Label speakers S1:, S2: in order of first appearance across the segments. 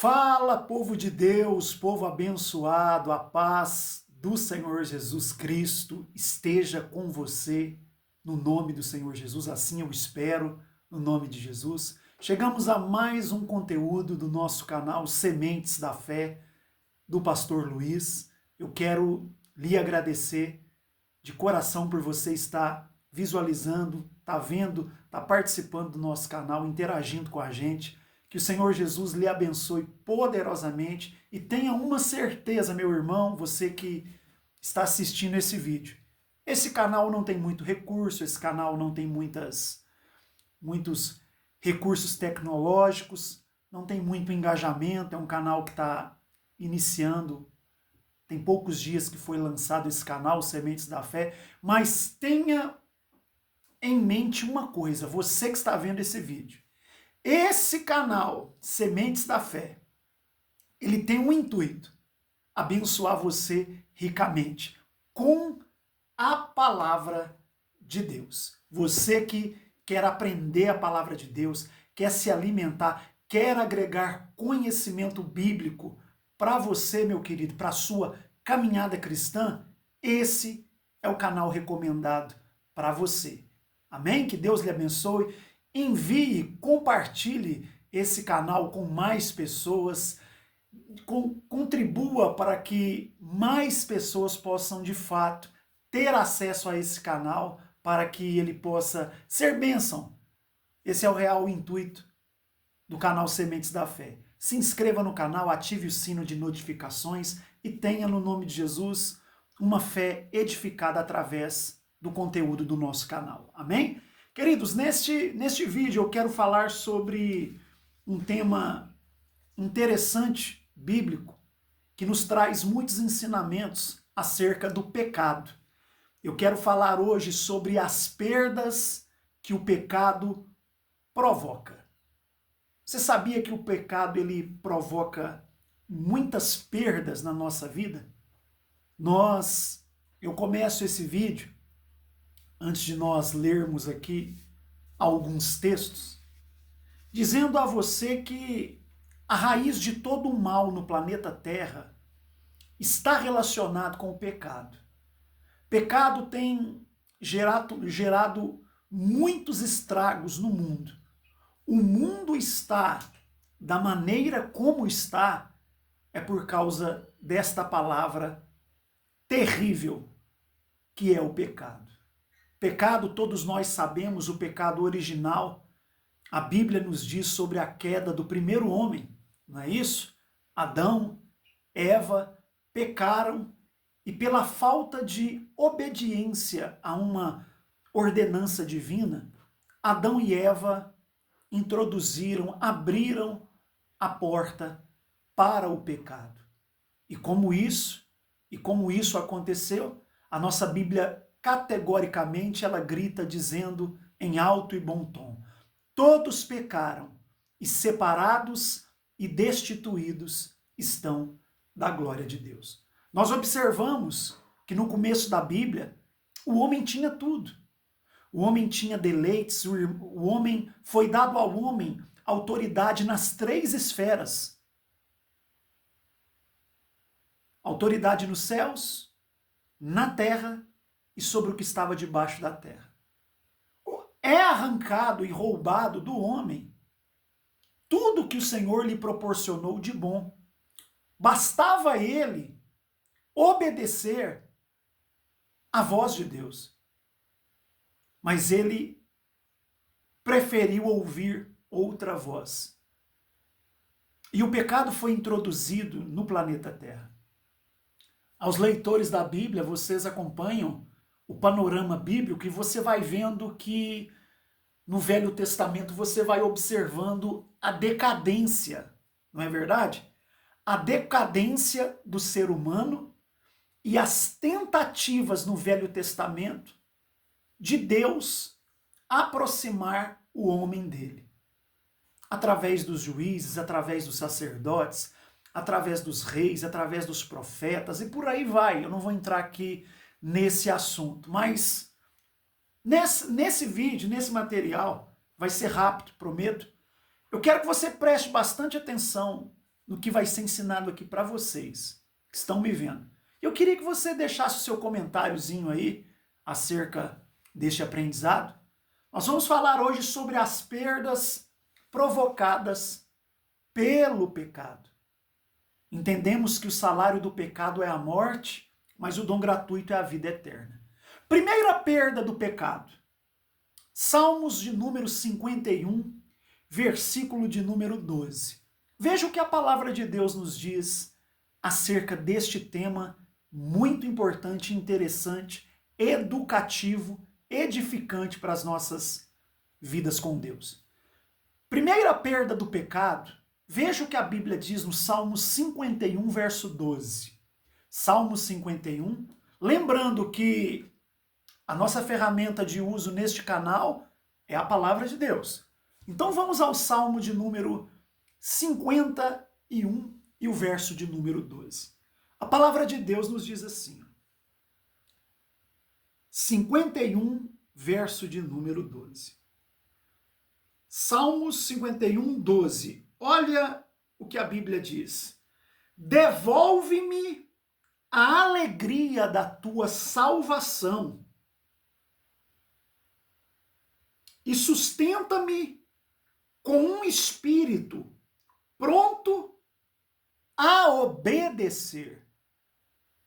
S1: Fala, povo de Deus, povo abençoado, a paz do Senhor Jesus Cristo esteja com você, no nome do Senhor Jesus, assim eu espero, no nome de Jesus. Chegamos a mais um conteúdo do nosso canal Sementes da Fé, do Pastor Luiz. Eu quero lhe agradecer de coração por você estar visualizando, tá vendo, tá participando do nosso canal, interagindo com a gente. Que o Senhor Jesus lhe abençoe poderosamente e tenha uma certeza, meu irmão, você que está assistindo esse vídeo. Esse canal não tem muito recurso, esse canal não tem muitos recursos tecnológicos, não tem muito engajamento, é um canal que está iniciando, tem poucos dias que foi lançado esse canal, Sementes da Fé, mas tenha em mente uma coisa, você que está vendo esse vídeo. Esse canal, Sementes da Fé, ele tem um intuito, abençoar você ricamente, com a palavra de Deus. Você que quer aprender a palavra de Deus, quer se alimentar, quer agregar conhecimento bíblico para você, meu querido, para a sua caminhada cristã, esse é o canal recomendado para você. Amém? Que Deus lhe abençoe. Envie, compartilhe esse canal com mais pessoas, contribua para que mais pessoas possam de fato ter acesso a esse canal, para que ele possa ser bênção. Esse é o real intuito do canal Sementes da Fé. Se inscreva no canal, ative o sino de notificações e tenha, no nome de Jesus, uma fé edificada através do conteúdo do nosso canal. Amém? Queridos, neste vídeo eu quero falar sobre um tema interessante, bíblico, que nos traz muitos ensinamentos acerca do pecado. Eu quero falar hoje sobre as perdas que o pecado provoca. Você sabia que o pecado ele provoca muitas perdas na nossa vida? Eu começo esse vídeo antes de nós lermos aqui alguns textos, dizendo a você que a raiz de todo o mal no planeta Terra está relacionado com o pecado. Pecado tem gerado muitos estragos no mundo. O mundo está da maneira como está, é por causa desta palavra terrível que é o pecado. Pecado, todos nós sabemos, o pecado original. A Bíblia nos diz sobre a queda do primeiro homem, não é isso? Adão, Eva pecaram e pela falta de obediência a uma ordenança divina, Adão e Eva abriram a porta para o pecado. E como isso aconteceu, a nossa Bíblia categoricamente ela grita dizendo em alto e bom tom: todos pecaram e separados e destituídos estão da glória de Deus. Nós observamos que no começo da Bíblia o homem tinha tudo. O homem tinha deleites, o homem foi dado ao homem autoridade nas 3 esferas. Autoridade nos céus, na terra e sobre o que estava debaixo da terra. É arrancado e roubado do homem tudo que o Senhor lhe proporcionou de bom. Bastava ele obedecer à voz de Deus. Mas ele preferiu ouvir outra voz. E o pecado foi introduzido no planeta Terra. Aos leitores da Bíblia, vocês acompanham o panorama bíblico e você vai vendo que no Velho Testamento você vai observando a decadência, não é verdade? A decadência do ser humano e as tentativas no Velho Testamento de Deus aproximar o homem dele. Através dos juízes, através dos sacerdotes, através dos reis, através dos profetas e por aí vai. Eu não vou entrar aqui nesse assunto, mas nesse vídeo, nesse material, vai ser rápido, prometo. Eu quero que você preste bastante atenção no que vai ser ensinado aqui para vocês que estão me vendo. Eu queria que você deixasse o seu comentáriozinho aí acerca deste aprendizado. Nós vamos falar hoje sobre as perdas provocadas pelo pecado. Entendemos que o salário do pecado é a morte, mas o dom gratuito é a vida eterna. Primeira perda do pecado. Salmos de número 51, versículo de número 12. Veja o que a palavra de Deus nos diz acerca deste tema muito importante, interessante, educativo, edificante para as nossas vidas com Deus. Primeira perda do pecado, veja o que a Bíblia diz no Salmo 51, verso 12. Salmo 51, lembrando que a nossa ferramenta de uso neste canal é a palavra de Deus. Então vamos ao Salmo de número 51 e o verso de número 12. A palavra de Deus nos diz assim, 51, verso de número 12. Salmos 51, 12. Olha o que a Bíblia diz. Devolve-me a alegria da tua salvação e sustenta-me com um espírito pronto a obedecer.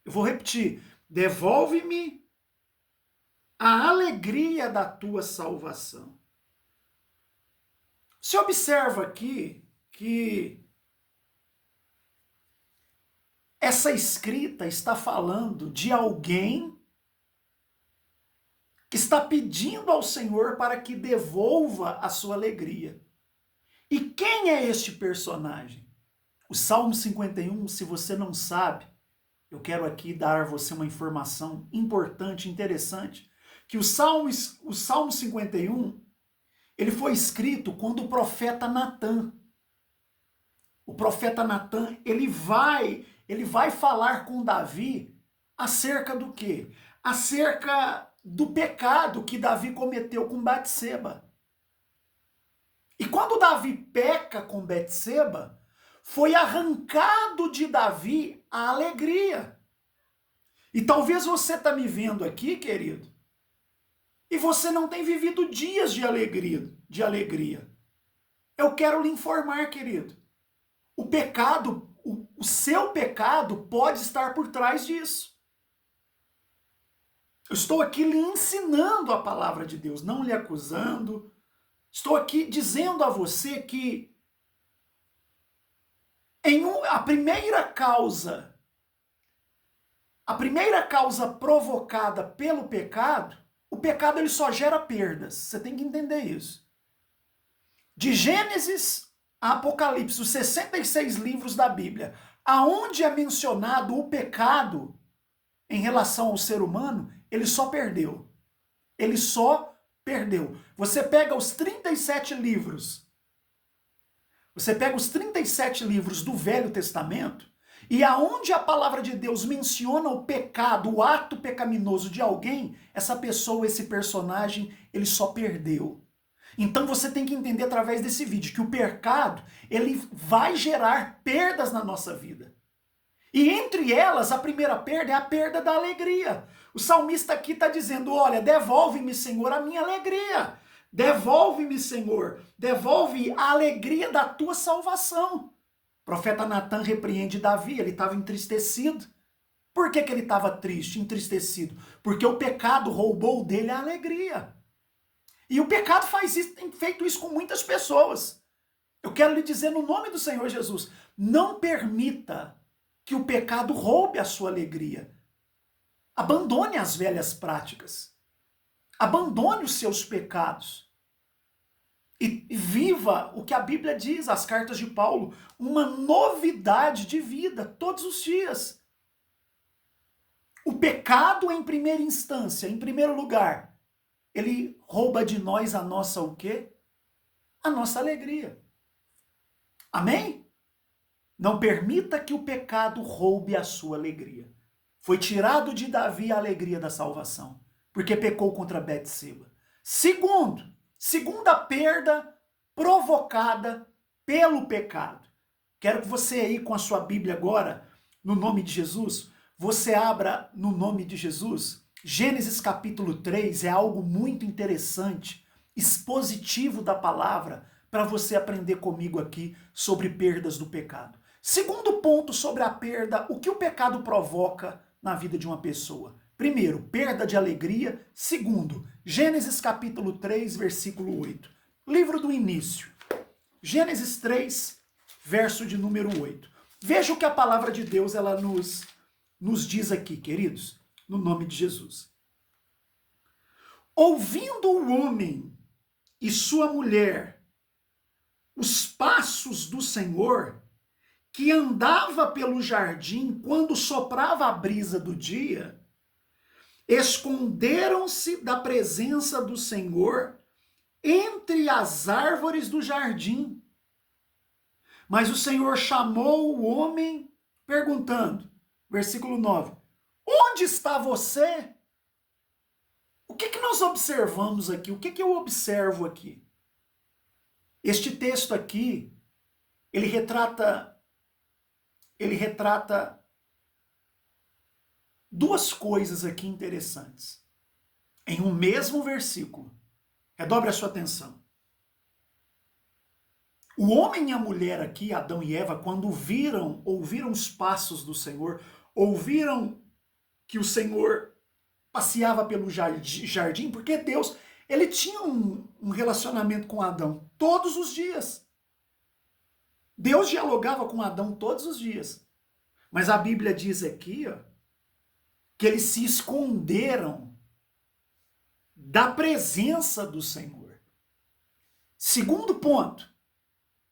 S1: Eu vou repetir. Devolve-me a alegria da tua salvação. Você observa aqui que essa escrita está falando de alguém que está pedindo ao Senhor para que devolva a sua alegria. E quem é este personagem? O Salmo 51, se você não sabe, eu quero aqui dar a você uma informação importante, interessante, que o Salmo 51, ele foi escrito quando o profeta Natã, ele vai falar com Davi acerca do quê? Acerca do pecado que Davi cometeu com Batseba. E quando Davi peca com Batseba, foi arrancado de Davi a alegria. E talvez você está me vendo aqui, querido, e você não tem vivido dias de alegria. Eu quero lhe informar, querido, o pecado, o seu pecado pode estar por trás disso. Eu estou aqui lhe ensinando a palavra de Deus, não lhe acusando. Estou aqui dizendo a você que a primeira causa provocada pelo pecado, o pecado ele só gera perdas. Você tem que entender isso. De Gênesis a Apocalipse, os 66 livros da Bíblia, aonde é mencionado o pecado em relação ao ser humano, ele só perdeu. Ele só perdeu. Você pega os 37 livros. Você pega os 37 livros do Velho Testamento e aonde a palavra de Deus menciona o pecado, o ato pecaminoso de alguém, essa pessoa, esse personagem, ele só perdeu. Então você tem que entender através desse vídeo que o pecado, ele vai gerar perdas na nossa vida. E entre elas, a primeira perda é a perda da alegria. O salmista aqui está dizendo, olha, devolve-me, Senhor, a minha alegria. Devolve-me, Senhor, devolve a alegria da tua salvação. O profeta Natã repreende Davi, ele estava entristecido. Por que ele estava triste, entristecido? Porque o pecado roubou dele a alegria. E o pecado faz isso, tem feito isso com muitas pessoas. Eu quero lhe dizer no nome do Senhor Jesus, não permita que o pecado roube a sua alegria. Abandone as velhas práticas. Abandone os seus pecados. E viva o que a Bíblia diz, as cartas de Paulo, uma novidade de vida todos os dias. O pecado em primeira instância, em primeiro lugar, ele rouba de nós a nossa o quê? A nossa alegria. Amém? Não permita que o pecado roube a sua alegria. Foi tirado de Davi a alegria da salvação, porque pecou contra Betseba. Segunda perda provocada pelo pecado. Quero que você aí com a sua Bíblia agora, no nome de Jesus, você abra no nome de Jesus. Gênesis capítulo 3 é algo muito interessante, expositivo da palavra, para você aprender comigo aqui sobre perdas do pecado. Segundo ponto sobre a perda, o que o pecado provoca na vida de uma pessoa. Primeiro, perda de alegria. Segundo, Gênesis capítulo 3, versículo 8. Livro do início. Gênesis 3, verso de número 8. Veja o que a palavra de Deus ela nos diz aqui, queridos, no nome de Jesus. Ouvindo o homem e sua mulher os passos do Senhor, que andava pelo jardim quando soprava a brisa do dia, esconderam-se da presença do Senhor entre as árvores do jardim. Mas o Senhor chamou o homem perguntando, versículo 9, onde está você? O que nós observamos aqui? O que eu observo aqui? Este texto aqui, ele retrata duas coisas aqui interessantes. Em um mesmo versículo. Redobre a sua atenção. O homem e a mulher aqui, Adão e Eva, quando ouviram os passos do Senhor, ouviram que o Senhor passeava pelo jardim, porque Deus, ele tinha um relacionamento com Adão todos os dias. Deus dialogava com Adão todos os dias. Mas a Bíblia diz aqui, ó, que eles se esconderam da presença do Senhor. Segundo ponto,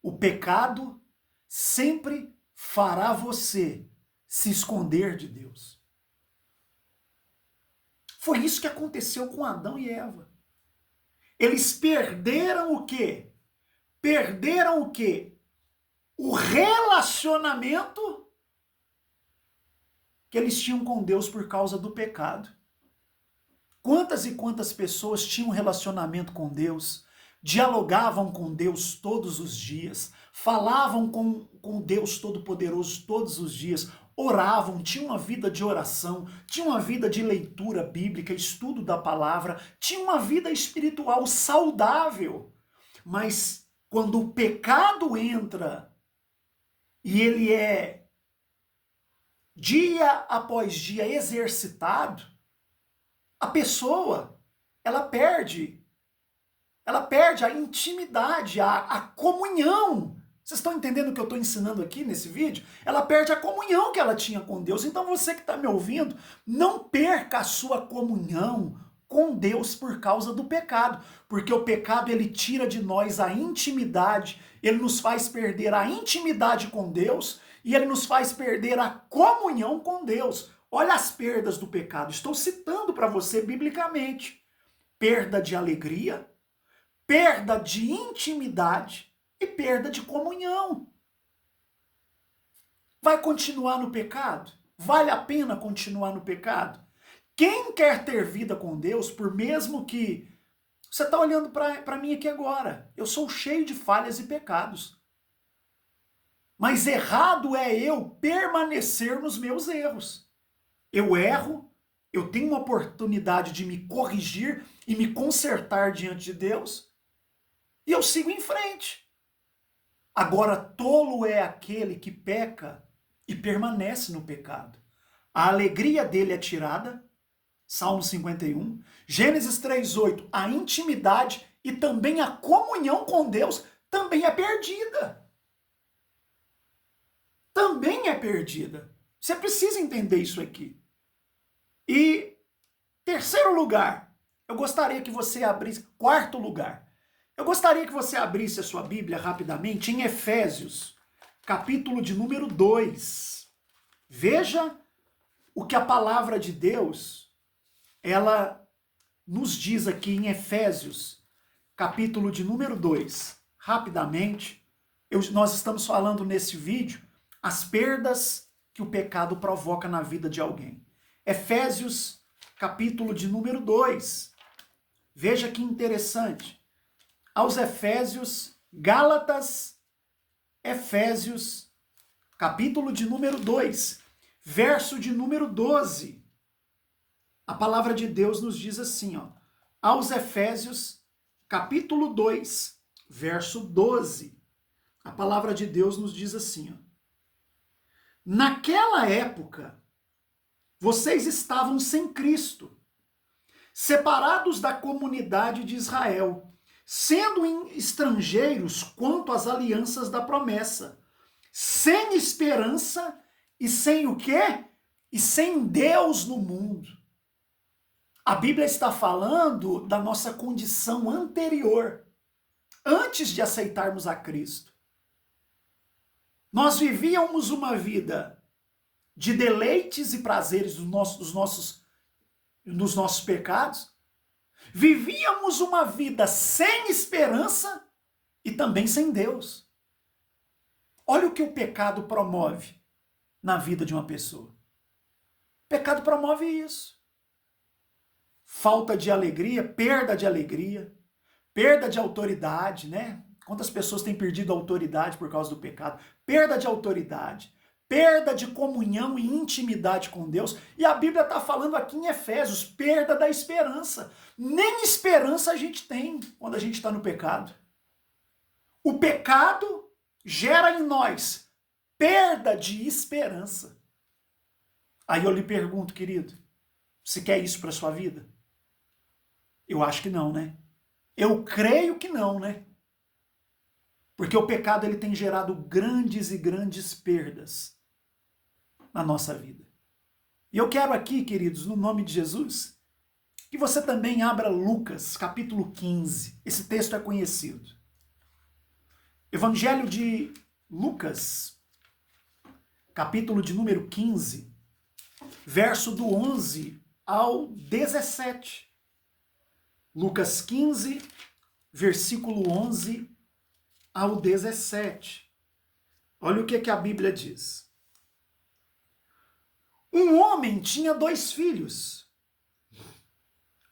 S1: o pecado sempre fará você se esconder de Deus. Foi isso que aconteceu com Adão e Eva. Eles perderam o quê? Perderam o quê? O relacionamento que eles tinham com Deus por causa do pecado. Quantas e quantas pessoas tinham relacionamento com Deus, dialogavam com Deus todos os dias, falavam com Deus Todo-Poderoso todos os dias, oravam, tinham uma vida de oração, tinham uma vida de leitura bíblica, estudo da palavra, tinham uma vida espiritual saudável. Mas quando o pecado entra e ele é dia após dia exercitado, a pessoa, ela perde a intimidade, a comunhão. Vocês estão entendendo o que eu estou ensinando aqui nesse vídeo? Ela perde a comunhão que ela tinha com Deus. Então você que está me ouvindo, não perca a sua comunhão com Deus por causa do pecado. Porque o pecado, ele tira de nós a intimidade, ele nos faz perder a intimidade com Deus e ele nos faz perder a comunhão com Deus. Olha as perdas do pecado. Estou citando para você biblicamente. Perda de alegria, perda de intimidade e perda de comunhão. Vai continuar no pecado? Vale a pena continuar no pecado? Quem quer ter vida com Deus, por mesmo que... Você está olhando para mim aqui agora. Eu sou cheio de falhas e pecados. Mas errado é eu permanecer nos meus erros. Eu erro, eu tenho uma oportunidade de me corrigir e me consertar diante de Deus, e eu sigo em frente. Agora, tolo é aquele que peca e permanece no pecado. A alegria dele é tirada, Salmo 51, Gênesis 3:8, a intimidade e também a comunhão com Deus também é perdida. Também é perdida. Você precisa entender isso aqui. E terceiro lugar, eu gostaria que você abrisse, quarto lugar, eu gostaria que você abrisse a sua Bíblia rapidamente em Efésios, capítulo de número 2. Veja o que a palavra de Deus, ela nos diz aqui em Efésios, capítulo de número 2. Rapidamente, nós estamos falando nesse vídeo as perdas que o pecado provoca na vida de alguém. Efésios, capítulo de número 2. Veja que interessante. Aos Efésios, Gálatas, Efésios capítulo de número 2, verso de número 12. A palavra de Deus nos diz assim, ó, aos Efésios, capítulo 2, verso 12. A palavra de Deus nos diz assim, ó, naquela época, vocês estavam sem Cristo, separados da comunidade de Israel, sendo estrangeiros quanto às alianças da promessa, sem esperança e sem o quê? E sem Deus no mundo. A Bíblia está falando da nossa condição anterior, antes de aceitarmos a Cristo. Nós vivíamos uma vida de deleites e prazeres dos nossos pecados. Vivíamos uma vida sem esperança e também sem Deus. Olha o que o pecado promove na vida de uma pessoa. O pecado promove isso. Falta de alegria, perda de autoridade, né? Quantas pessoas têm perdido a autoridade por causa do pecado? Perda de autoridade, perda de comunhão e intimidade com Deus. E a Bíblia está falando aqui em Efésios, perda da esperança. Nem esperança a gente tem quando a gente está no pecado. O pecado gera em nós perda de esperança. Aí eu lhe pergunto, querido, você quer isso para sua vida? Eu acho que não, né? Eu creio que não, né? Porque o pecado ele tem gerado grandes e grandes perdas na nossa vida. E eu quero aqui, queridos, no nome de Jesus, que você também abra Lucas, capítulo 15. Esse texto é conhecido. Evangelho de Lucas, capítulo de número 15, verso do 11 ao 17. Lucas 15, versículo 11 ao 17. Olha o que a Bíblia diz. Um homem tinha 2 filhos.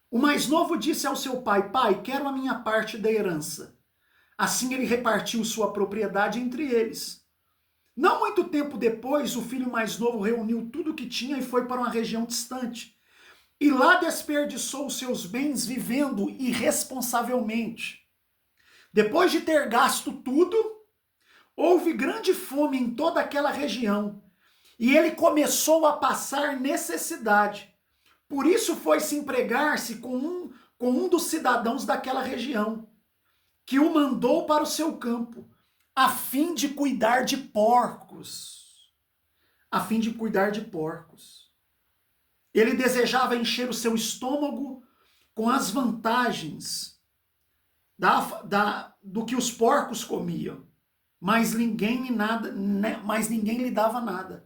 S1: O mais novo disse ao seu pai, pai, quero a minha parte da herança. Assim ele repartiu sua propriedade entre eles. Não muito tempo depois, o filho mais novo reuniu tudo o que tinha e foi para uma região distante. E lá desperdiçou seus bens vivendo irresponsavelmente. Depois de ter gasto tudo, houve grande fome em toda aquela região. E ele começou a passar necessidade. Por isso foi se empregar-se com um dos cidadãos daquela região, que o mandou para o seu campo, a fim de cuidar de porcos. A fim de cuidar de porcos. Ele desejava encher o seu estômago com as vantagens do que os porcos comiam, mas ninguém lhe dava nada.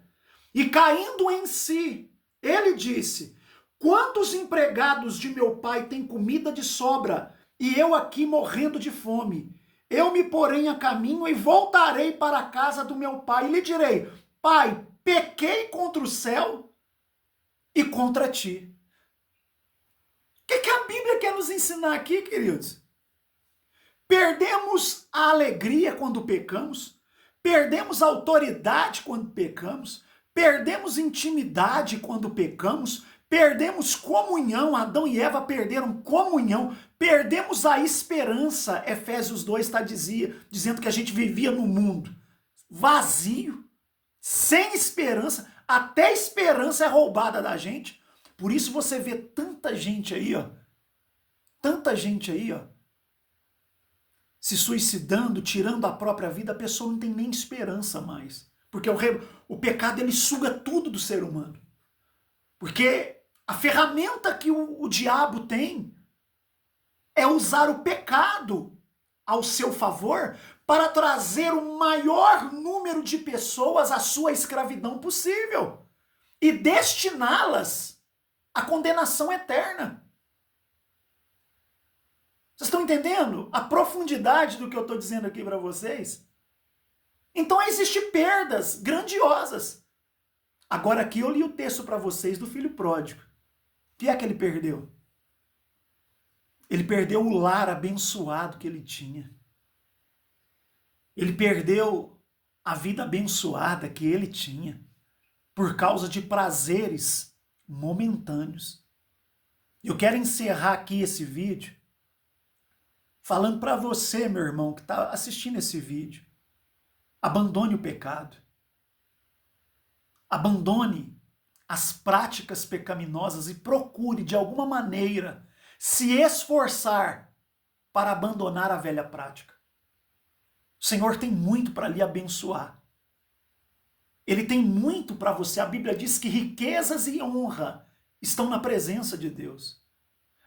S1: E caindo em si, ele disse, quantos empregados de meu pai têm comida de sobra, e eu aqui morrendo de fome? Eu me porei a caminho e voltarei para a casa do meu pai, e lhe direi, pai, pequei contra o céu e contra ti. O que a Bíblia quer nos ensinar aqui, queridos? Perdemos a alegria quando pecamos, perdemos a autoridade quando pecamos, perdemos intimidade quando pecamos, perdemos comunhão, Adão e Eva perderam comunhão, perdemos a esperança, Efésios 2 está dizendo que a gente vivia no mundo vazio, sem esperança, até a esperança é roubada da gente. Por isso você vê tanta gente aí, ó, se suicidando, tirando a própria vida, a pessoa não tem nem esperança mais. Porque o pecado ele suga tudo do ser humano. Porque a ferramenta que o diabo tem é usar o pecado ao seu favor para trazer o maior número de pessoas à sua escravidão possível e destiná-las à condenação eterna. Vocês estão entendendo a profundidade do que eu estou dizendo aqui para vocês? Então existem perdas grandiosas. Agora aqui eu li o texto para vocês do filho pródigo. O que é que ele perdeu? Ele perdeu o lar abençoado que ele tinha. Ele perdeu a vida abençoada que ele tinha por causa de prazeres momentâneos. Eu quero encerrar aqui esse vídeo falando para você, meu irmão, que está assistindo esse vídeo. Abandone o pecado. Abandone as práticas pecaminosas e procure, de alguma maneira, se esforçar para abandonar a velha prática. O Senhor tem muito para lhe abençoar. Ele tem muito para você. A Bíblia diz que riquezas e honra estão na presença de Deus.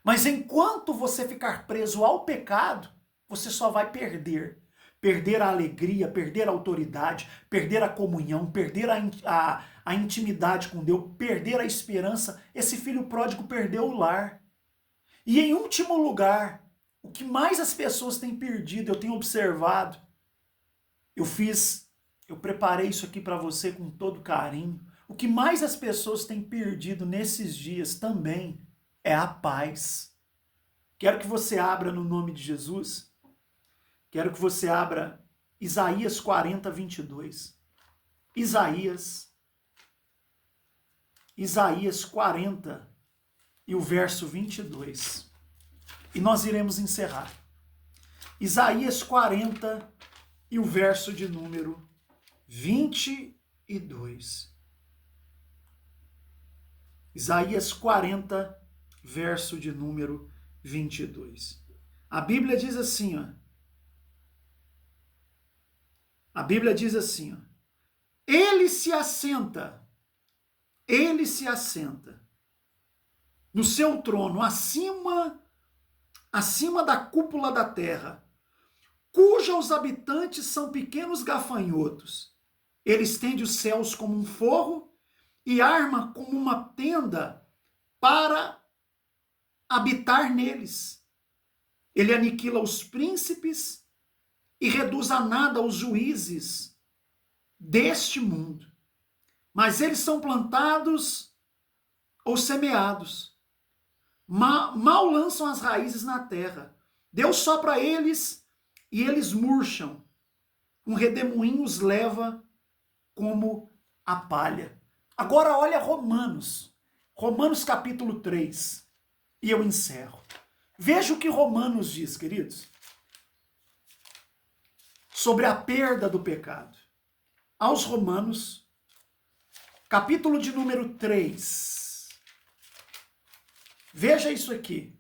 S1: Mas enquanto você ficar preso ao pecado, você só vai perder. Perder a alegria, perder a autoridade, perder a comunhão, perder a intimidade com Deus, perder a esperança. Esse filho pródigo perdeu o lar. E em último lugar, o que mais as pessoas têm perdido, eu tenho observado, eu preparei isso aqui para você com todo carinho. O que mais as pessoas têm perdido nesses dias também é a paz. Quero que você abra no nome de Jesus. Quero que você abra Isaías 40, 22. Isaías 40 e o verso 22. E nós iremos encerrar. Isaías 40 e o verso de número 22. Isaías 40, verso de número 22. A Bíblia diz assim, ó. A Bíblia diz assim, ó. Ele se assenta no seu trono, acima da cúpula da terra, cujos habitantes são pequenos gafanhotos. Ele estende os céus como um forro e arma como uma tenda para habitar neles. Ele aniquila os príncipes e reduz a nada os juízes deste mundo. Mas eles são plantados ou semeados. Mal lançam as raízes na terra. Deus sopra eles e eles murcham. Um redemoinho os leva como a palha. Agora olha Romanos. Romanos capítulo 3. E eu encerro. Veja o que Romanos diz, queridos. Sobre a perda do pecado. Aos Romanos, capítulo de número 3. Veja isso aqui.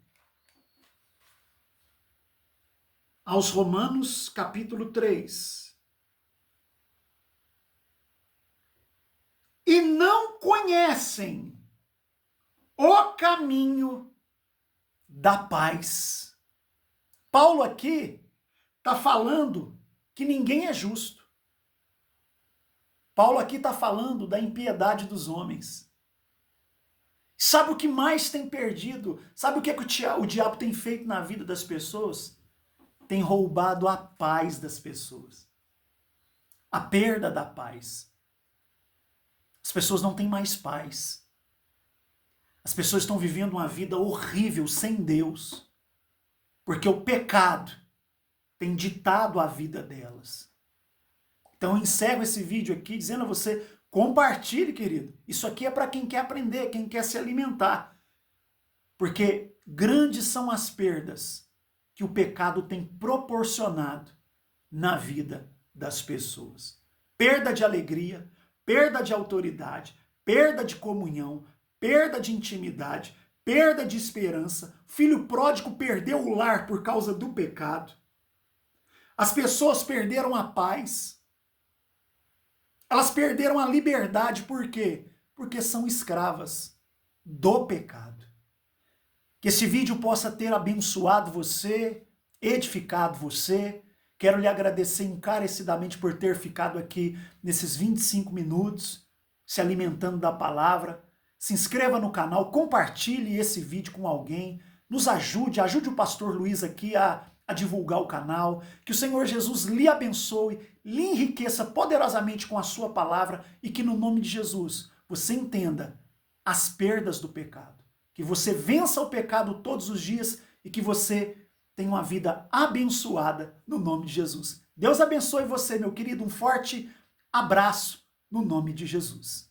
S1: Aos Romanos, capítulo 3. E não conhecem o caminho da paz. Paulo aqui está falando que ninguém é justo. Paulo aqui está falando da impiedade dos homens. Sabe o que mais tem perdido? Sabe o que o diabo tem feito na vida das pessoas? Tem roubado a paz das pessoas. A perda da paz. As pessoas não têm mais paz. As pessoas estão vivendo uma vida horrível sem Deus. Porque o pecado tem ditado a vida delas. Então eu encerro esse vídeo aqui dizendo a você, compartilhe, querido. Isso aqui é para quem quer aprender, quem quer se alimentar. Porque grandes são as perdas que o pecado tem proporcionado na vida das pessoas. Perda de alegria, perda de autoridade, perda de comunhão, perda de intimidade, perda de esperança. Filho pródigo perdeu o lar por causa do pecado. As pessoas perderam a paz. Elas perderam a liberdade. Por quê? Porque são escravas do pecado. Que esse vídeo possa ter abençoado você, edificado você. Quero lhe agradecer encarecidamente por ter ficado aqui nesses 25 minutos, se alimentando da palavra. Se inscreva no canal, compartilhe esse vídeo com alguém, nos ajude o pastor Luiz aqui a divulgar o canal. Que o Senhor Jesus lhe abençoe, lhe enriqueça poderosamente com a sua palavra e que no nome de Jesus você entenda as perdas do pecado. Que você vença o pecado todos os dias e que você tenha uma vida abençoada no nome de Jesus. Deus abençoe você, meu querido. Um forte Abraço no nome de Jesus.